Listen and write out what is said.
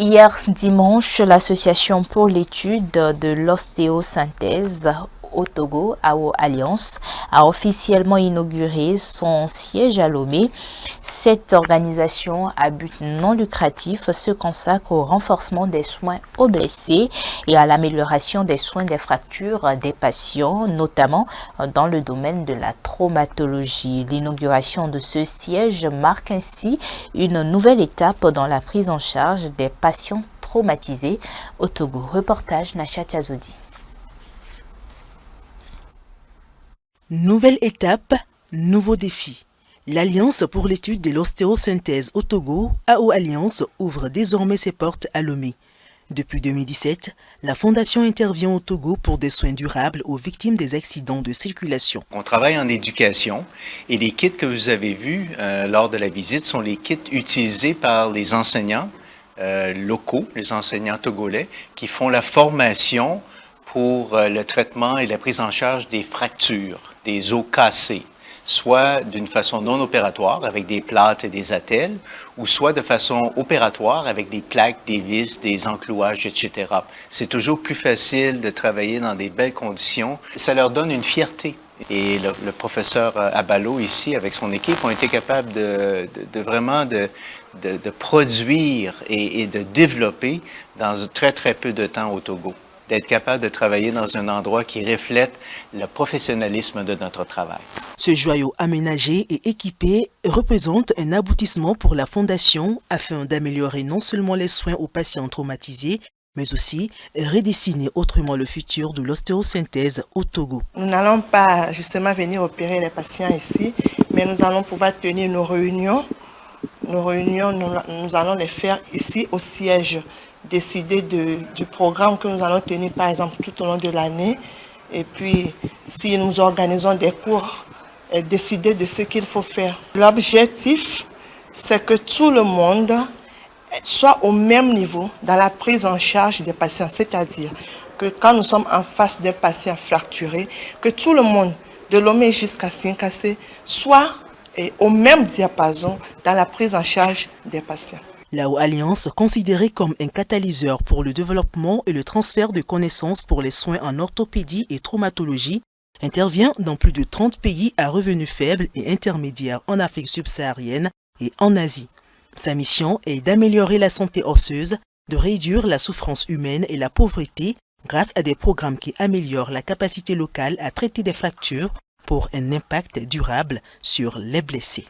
Hier dimanche, l'Association pour l'étude de l'ostéosynthèse au Togo, AO Alliance, a officiellement inauguré son siège à Lomé. Cette organisation à but non lucratif se consacre au renforcement des soins aux blessés et à l'amélioration des soins des fractures des patients, notamment dans le domaine de la traumatologie. L'inauguration de ce siège marque ainsi une nouvelle étape dans la prise en charge des patients traumatisés au Togo. Reportage Nachat Yazodi. Nouvelle étape, nouveau défi. L'Alliance pour l'étude de l'ostéosynthèse au Togo, AO Alliance, ouvre désormais ses portes à Lomé. Depuis 2017, la Fondation intervient au Togo pour des soins durables aux victimes des accidents de circulation. On travaille en éducation et les kits que vous avez vus lors de la visite sont les kits utilisés par les enseignants locaux, les enseignants togolais, qui font la formation pour le traitement et la prise en charge des fractures, des os cassés, soit d'une façon non opératoire avec des plâtres et des attelles, ou soit de façon opératoire avec des plaques, des vis, des enclouages, etc. C'est toujours plus facile de travailler dans des belles conditions. Ça leur donne une fierté. Et le professeur Abalo ici, avec son équipe, ont été capables de produire et de développer dans très très peu de temps au Togo. D'être capable de travailler dans un endroit qui reflète le professionnalisme de notre travail. Ce joyau aménagé et équipé représente un aboutissement pour la Fondation afin d'améliorer non seulement les soins aux patients traumatisés, mais aussi redessiner autrement le futur de l'ostéosynthèse au Togo. Nous n'allons pas justement venir opérer les patients ici, mais nous allons pouvoir tenir nos réunions. Nous allons les faire ici au siège. Décider du programme que nous allons tenir par exemple tout au long de l'année et puis si nous organisons des cours, décider de ce qu'il faut faire. L'objectif, c'est que tout le monde soit au même niveau dans la prise en charge des patients, c'est-à-dire que quand nous sommes en face d'un patient fracturé, que tout le monde, de Lomé jusqu'à Sinkassé, soit au même diapason dans la prise en charge des patients. L'AO Alliance, considérée comme un catalyseur pour le développement et le transfert de connaissances pour les soins en orthopédie et traumatologie, intervient dans plus de 30 pays à revenus faibles et intermédiaires en Afrique subsaharienne et en Asie. Sa mission est d'améliorer la santé osseuse, de réduire la souffrance humaine et la pauvreté grâce à des programmes qui améliorent la capacité locale à traiter des fractures pour un impact durable sur les blessés.